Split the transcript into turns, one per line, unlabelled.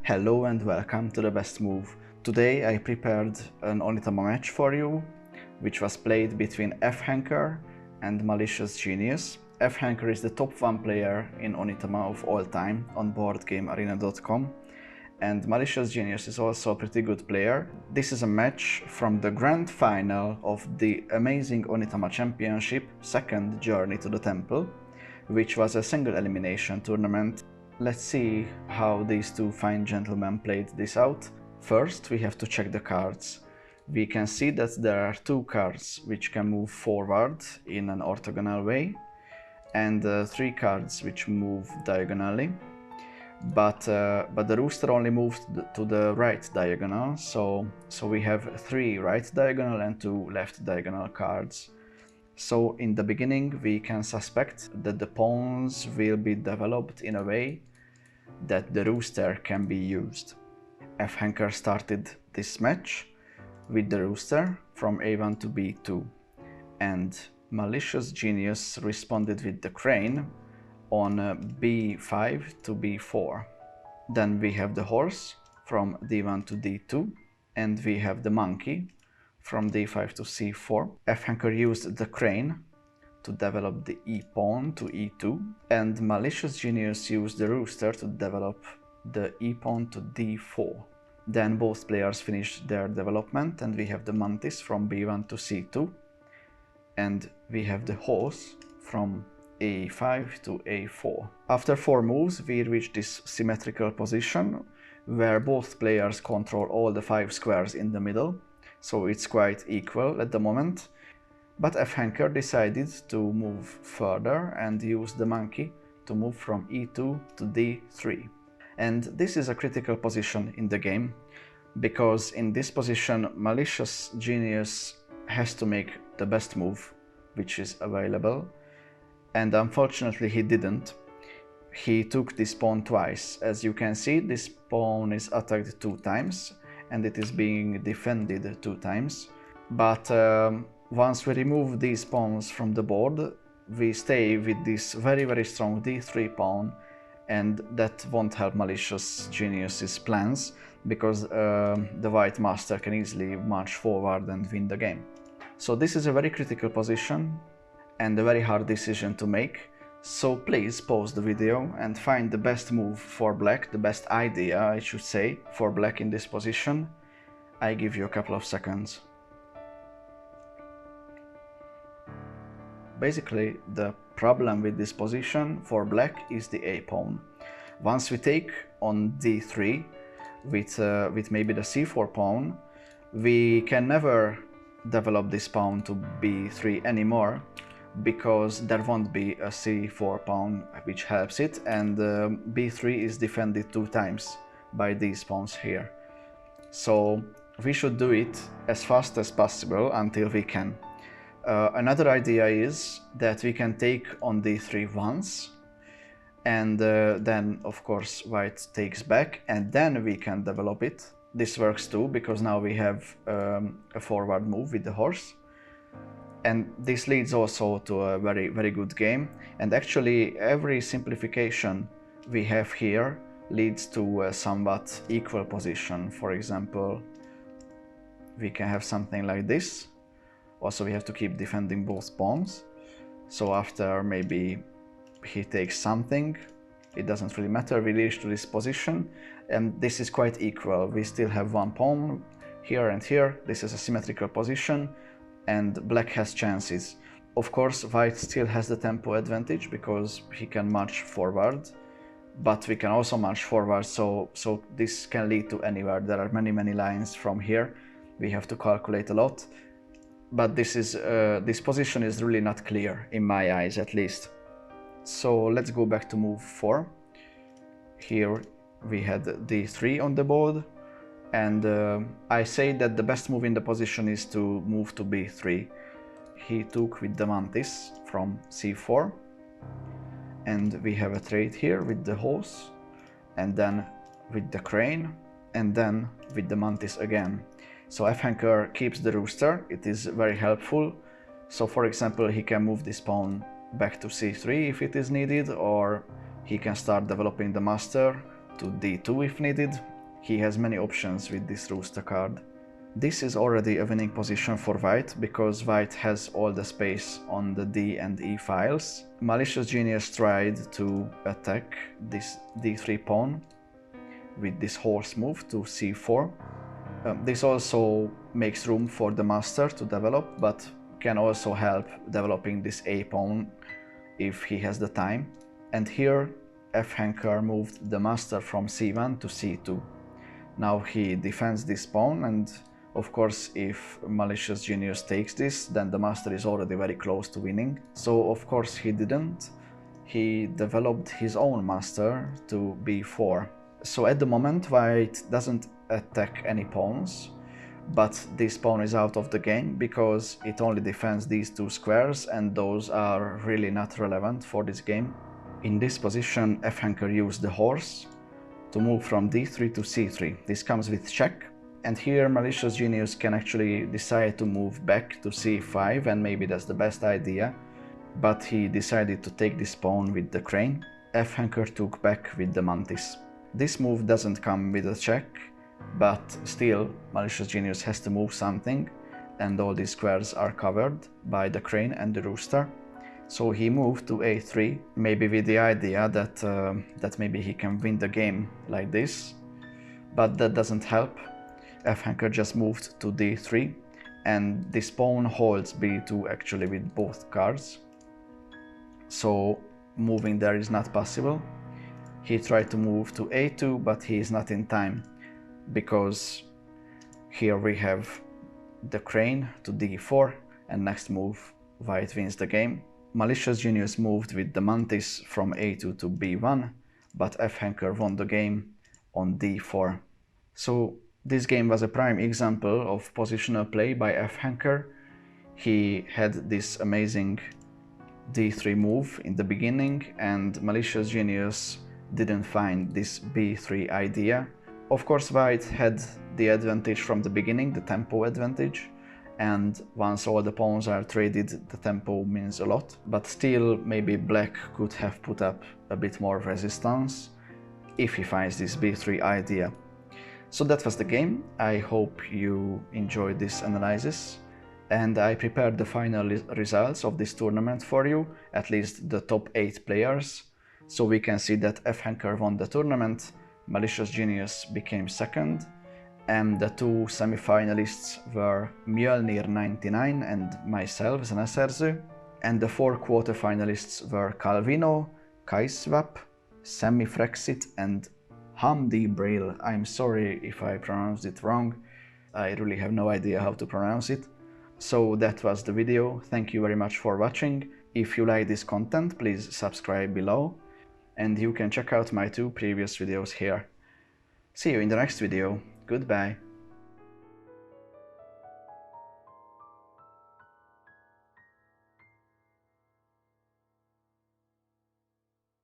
Hello and welcome to the best move. Today I prepared an Onitama match for you, which was played between F-Hanker and Malicious Genius. F-Hanker is the top 1 player in Onitama of all time on boardgamearena.com, and Malicious Genius is also a pretty good player. This is a match from the grand final of the amazing Onitama Championship second Journey to the Temple, which was a single elimination tournament. Let's see how these two fine gentlemen played this out. First, we have to check the cards. We can see that there are 2 cards which can move forward in an orthogonal way, and 3 cards which move diagonally. But the Rooster only moved to the right diagonal, so we have 3 right diagonal and 2 left diagonal cards. So in the beginning we can suspect that the pawns will be developed in a way that the Rooster can be used. F-Hanker started this match with the Rooster from A1 to B2, and Malicious Genius responded with the Crane on B5 to B4. Then we have the Horse from D1 to D2, and we have the Monkey from D5 to C4. F-Hanker used the Crane to develop the E-pawn to E2, and Malicious Genius used the Rooster to develop the E-pawn to D4. Then both players finished their development, and we have the Mantis from B1 to C2, and we have the Horse from A5 to A4. After 4 moves we reach this symmetrical position where both players control all the 5 squares in the middle, so it's quite equal at the moment. But F-Hanker decided to move further and use the Monkey to move from E2 to D3. And this is a critical position in the game, because in this position Malicious Genius has to make the best move which is available, and unfortunately he didn't. He took this pawn twice. As you can see, this pawn is attacked 2 times and it is being defended 2 times. But once we remove these pawns from the board, we stay with this very strong D3 pawn, and that won't help Malicious Genius's plans, because the white master can easily march forward and win the game. So this is a very critical position and a very hard decision to make. So please pause the video and find the best move for black, the best idea I should say, for black in this position. I give you a couple of seconds. Basically, the problem with this position for black is the A-pawn. Once we take on D3 with maybe the C4 pawn, we can never develop this pawn to B3 anymore, because there won't be a C4 pawn which helps it, and B3 is defended 2 times by these pawns here. So we should do it as fast as possible until we can. Another idea is that we can take on D3 once, and then of course white takes back, and then we can develop it. This works too, because now we have a forward move with the horse, and this leads also to a very good game. And actually every simplification we have here leads to a somewhat equal position. For example, we can have something like this. Also, we have to keep defending both pawns. So after maybe he takes something, it doesn't really matter, we reach to this position, and this is quite equal. We still have 1 pawn here and here. This is a symmetrical position, and black has chances. Of course, white still has the tempo advantage because he can march forward, but we can also march forward, so this can lead to anywhere. There are many lines from here. We have to calculate a lot. But this position is really not clear, in my eyes at least. So let's go back to move 4. Here we had D3 on the board, and I say that the best move in the position is to move to B3. He took with the Mantis from C4, and we have a trade here with the Horse, and then with the Crane, and then with the Mantis again. So F-Hanker keeps the Rooster. It is very helpful. So for example, he can move this pawn back to C3 if it is needed, or he can start developing the master to D2 if needed, he has many options with this Rooster card. This is already a winning position for white, because white has all the space on the D and E files. Malicious Genius tried to attack this D3 pawn with this horse move to C4. This also makes room for the master to develop, but can also help developing this A pawn if he has the time. And here F-Hanker moved the master from C1 to C2. Now he defends this pawn, and of course if Malicious Genius takes this, then the master is already very close to winning. So of course he didn't. He developed his own master to B4. So at the moment white doesn't attack any pawns, but this pawn is out of the game because it only defends these two squares, and those are really not relevant for this game. In this position F-Hanker used the horse to move from D3 to C3. This comes with check, and here Malicious Genius can actually decide to move back to C5, and maybe that's the best idea, but he decided to take this pawn with the crane. F-Hanker took back with the Mantis. This move doesn't come with a check, but still Malicious Genius has to move something, and all these squares are covered by the crane and the Rooster. So he moved to A3, maybe with the idea that maybe he can win the game like this, but that doesn't help. F-Hanker just moved to D3, and this pawn holds B2 actually with both cards, so moving there is not possible. He tried to move to A2, but he is not in time, because here we have the crane to D4, and next move white wins the game. Malicious Genius moved with the Mantis from A2 to B1, but F-Hanker won the game on D4. So this game was a prime example of positional play by F-Hanker. He had this amazing D3 move in the beginning, and Malicious Genius didn't find this B3 idea. Of course white had the advantage from the beginning, the tempo advantage, and once all the pawns are traded, the tempo means a lot. But still, maybe black could have put up a bit more resistance if he finds this B3 idea. So that was the game. I hope you enjoyed this analysis, and I prepared the final results of this tournament for you, at least the top 8 players, so we can see that F-Hanker won the tournament, Malicious Genius became second, and the two semi-finalists were Mjölnir 99 and myself, Zeneszerző, and the 4 quarter-finalists were Calvino, Kaiswap, Sammy Frexit and Hamdi Braille. I'm sorry if I pronounced it wrong, I really have no idea how to pronounce it. So that was the video, thank you very much for watching. If you like this content, please subscribe below, and you can check out my 2 previous videos here. See you in the next video. Goodbye.